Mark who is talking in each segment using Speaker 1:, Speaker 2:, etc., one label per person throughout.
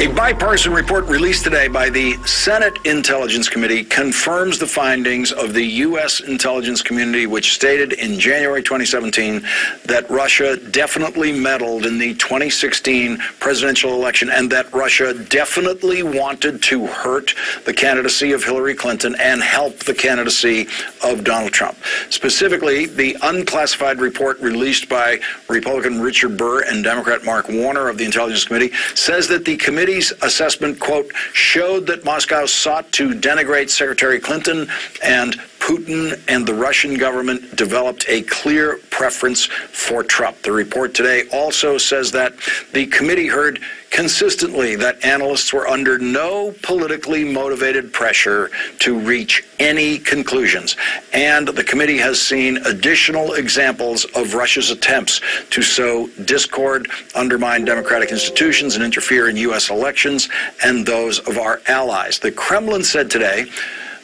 Speaker 1: A bipartisan report released today by the Senate Intelligence Committee confirms the findings of the U.S. intelligence community, which stated in January 2017 that Russia definitely meddled in the 2016 presidential election and that Russia definitely wanted to hurt the candidacy of Hillary Clinton and help the candidacy of Donald Trump. Specifically, the unclassified report released by Republican Richard Burr and Democrat Mark Warner of the Intelligence Committee says that the committee's assessment, quote, showed that Moscow sought to denigrate Secretary Clinton and Putin and the Russian government developed a clear preference for Trump. The report today also says that the committee heard consistently that analysts were under no politically motivated pressure to reach any conclusions. And the committee has seen additional examples of Russia's attempts to sow discord, undermine democratic institutions, and interfere in U.S. elections and those of our allies. The Kremlin said today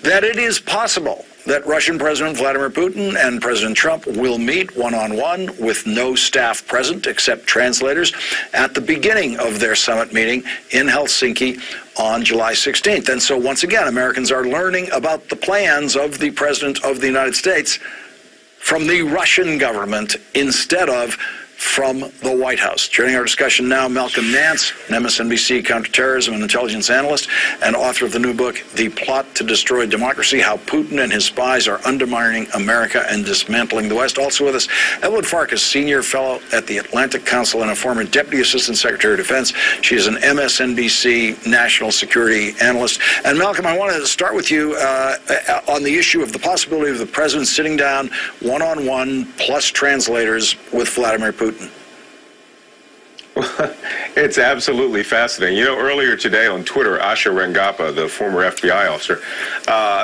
Speaker 1: that it is possible that Russian President Vladimir Putin and President Trump will meet one-on-one with no staff present except translators at the beginning of their summit meeting in Helsinki on July 16th. And so once again, Americans are learning about the plans of the President of the United States from the Russian government instead of from the White House. Joining our discussion now, Malcolm Nance, an MSNBC counterterrorism and intelligence analyst and author of the new book, The Plot to Destroy Democracy, How Putin and His Spies Are Undermining America and Dismantling the West. Also with us, Evelyn Farkas, senior fellow at the Atlantic Council and a former Deputy Assistant Secretary of Defense. She is an MSNBC national security analyst. And Malcolm, I want to start with you on the issue of the possibility of the president sitting down one-on-one plus translators with Vladimir Putin.
Speaker 2: It's absolutely fascinating. You know, earlier today on Twitter, Asha Rangappa, the former FBI officer,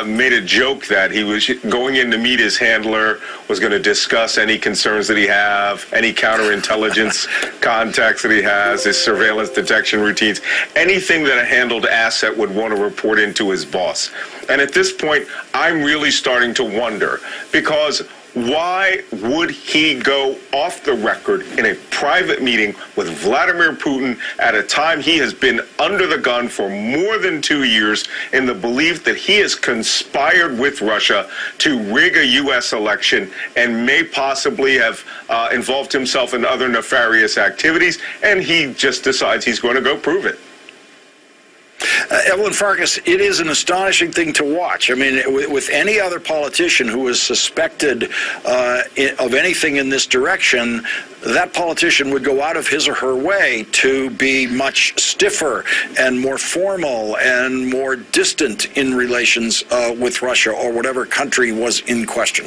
Speaker 2: made a joke that he was going in to meet his handler, was going to discuss any concerns that he have, any counterintelligence contacts that he has, his surveillance detection routines, anything that a handled asset would want to report into his boss. And at this point, I'm really starting to wonder, because why would he go off the record in a private meeting with Vladimir Putin at a time he has been under the gun for more than 2 years in the belief that he has conspired with Russia to rig a U.S. election and may possibly have involved himself in other nefarious activities, and he just decides he's going to go prove it?
Speaker 1: Evelyn Farkas, it is an astonishing thing to watch. I mean, with any other politician who is suspected of anything in this direction, that politician would go out of his or her way to be much stiffer and more formal and more distant in relations with Russia or whatever country was in question.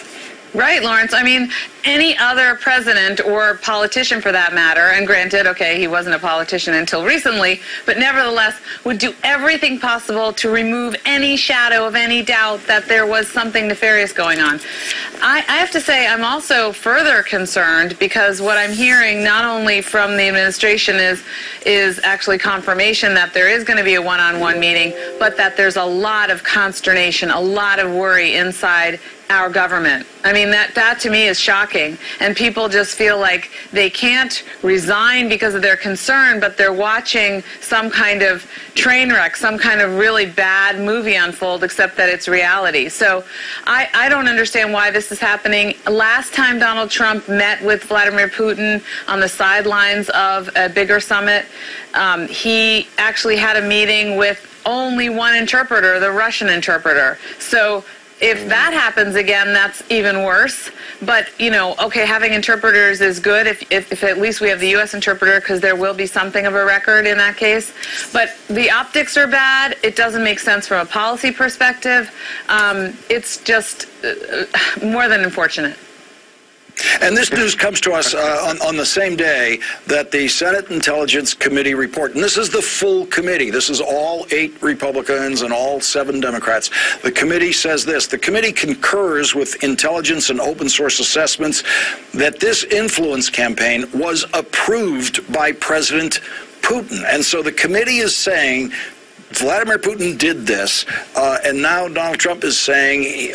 Speaker 3: Right, Lawrence. I mean, any other president or politician for that matter, and granted, okay, he wasn't a politician until recently, but nevertheless would do everything possible to remove any shadow of any doubt that there was something nefarious going on. I have to say I'm also further concerned because what I'm hearing not only from the administration is actually confirmation that there is going to be a one-on-one meeting, but that there's a lot of consternation, a lot of worry inside our government. I mean, that to me is shocking. And people just feel like they can't resign because of their concern, but they're watching some kind of train wreck, some kind of really bad movie unfold, except that it's reality. So I don't understand why this is happening. Last time Donald Trump met with Vladimir Putin on the sidelines of a bigger summit, he actually had a meeting with only one interpreter, the Russian interpreter. So if that happens again, that's even worse. But, you know, okay, having interpreters is good if at least we have the U.S. interpreter, because there will be something of a record in that case. But the optics are bad. It doesn't make sense from a policy perspective. It's just more than unfortunate.
Speaker 1: And this news comes to us on the same day that the Senate Intelligence Committee report, and this is the full committee, this is all 8 Republicans and all 7 Democrats. The committee says this: the committee concurs with intelligence and open source assessments that this influence campaign was approved by President Putin. And so the committee is saying Vladimir Putin did this, and now Donald Trump is saying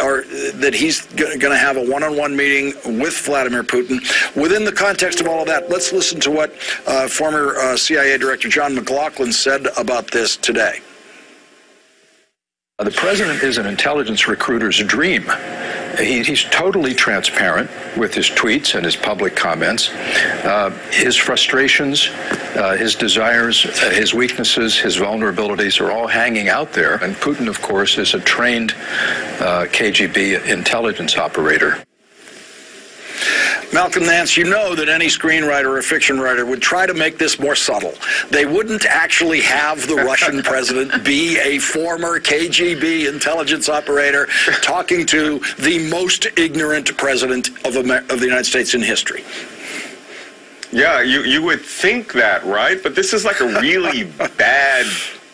Speaker 1: that he's going to have a one-on-one meeting with Vladimir Putin. Within the context of all of that, let's listen to what former CIA Director John McLaughlin said about this today.
Speaker 4: The president is an intelligence recruiter's dream. He's totally transparent with his tweets and his public comments. His frustrations, his desires, his weaknesses, his vulnerabilities are all hanging out there. And Putin, of course, is a trained KGB intelligence operator.
Speaker 1: Malcolm Nance, you know that any screenwriter or fiction writer would try to make this more subtle. They wouldn't actually have the Russian president be a former KGB intelligence operator talking to the most ignorant president of the United States in history.
Speaker 2: Yeah, you would think that, right? But this is like a really bad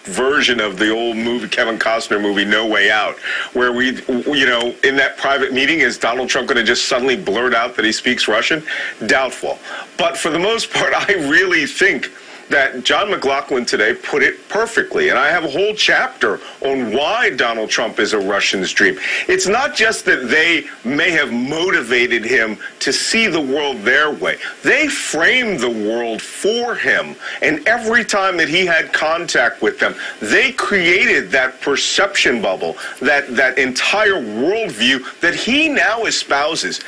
Speaker 2: version of the old movie, Kevin Costner movie, No Way Out, where in that private meeting, is Donald Trump going to just suddenly blurt out that he speaks Russian? Doubtful. But for the most part, I really think that John McLaughlin today put it perfectly. And I have a whole chapter on why Donald Trump is a Russian's dream. It's not just that they may have motivated him to see the world their way. They framed the world for him. And every time that he had contact with them, they created that perception bubble, that entire worldview that he now espouses.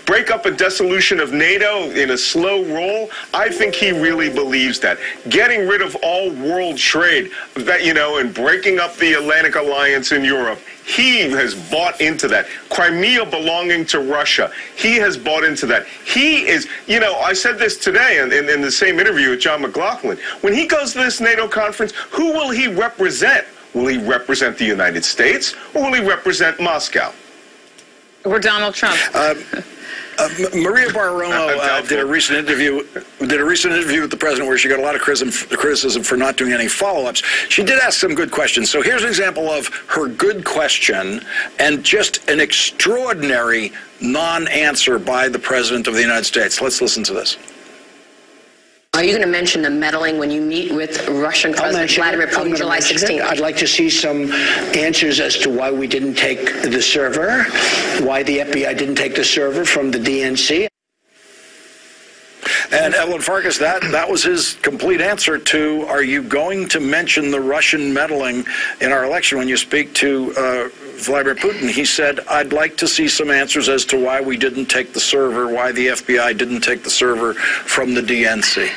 Speaker 2: Break up a dissolution of NATO in a slow roll, I think he really believes that. Getting rid of all world trade, and breaking up the Atlantic Alliance in Europe, he has bought into that. Crimea belonging to Russia, he has bought into that. He is, I said this today in the same interview with John McLaughlin. When he goes to this NATO conference, who will he represent? Will he represent the United States, or will he represent Moscow?
Speaker 3: Or Donald Trump.
Speaker 1: Maria Bartiromo did a recent interview with the president where she got a lot of criticism for not doing any follow-ups. She did ask some good questions. So here's an example of her good question and just an extraordinary non-answer by the president of the United States. Let's listen to this.
Speaker 5: Are you going to mention the meddling when you meet with Russian President Vladimir Putin July 16th?
Speaker 6: I'd like to see some answers as to why we didn't take the server, why the FBI didn't take the server from the DNC.
Speaker 1: And Evelyn Farkas, that was his complete answer to, are you going to mention the Russian meddling in our election when you speak to Vladimir Putin? He said, I'd like to see some answers as to why we didn't take the server, why the FBI didn't take the server from the DNC.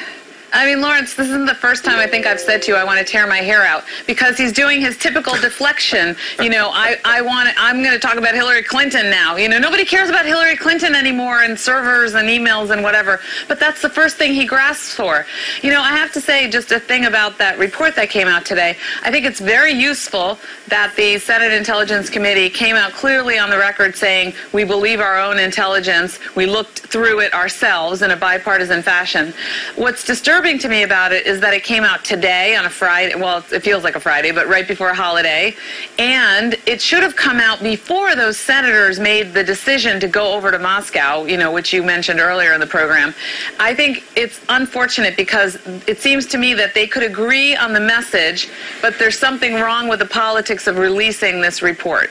Speaker 3: I mean, Lawrence, this isn't the first time I think I've said to you I want to tear my hair out, because he's doing his typical deflection. I'm going to talk about Hillary Clinton now. Nobody cares about Hillary Clinton anymore, and servers and emails and whatever. But that's the first thing he grasps for. I have to say just a thing about that report that came out today. I think it's very useful that the Senate Intelligence Committee came out clearly on the record saying we believe our own intelligence. We looked through it ourselves in a bipartisan fashion. What's disturbing to me about it is that it came out today on a Friday. Well, it feels like a Friday, but right before a holiday. And it should have come out before those senators made the decision to go over to Moscow, which you mentioned earlier in the program. I think it's unfortunate because it seems to me that they could agree on the message, but there's something wrong with the politics of releasing this report.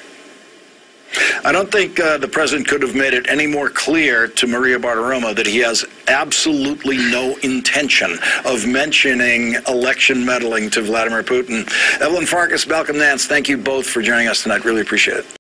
Speaker 1: I don't think the president could have made it any more clear to Maria Bartiromo that he has absolutely no intention of mentioning election meddling to Vladimir Putin. Evelyn Farkas, Malcolm Nance, thank you both for joining us tonight. Really appreciate it.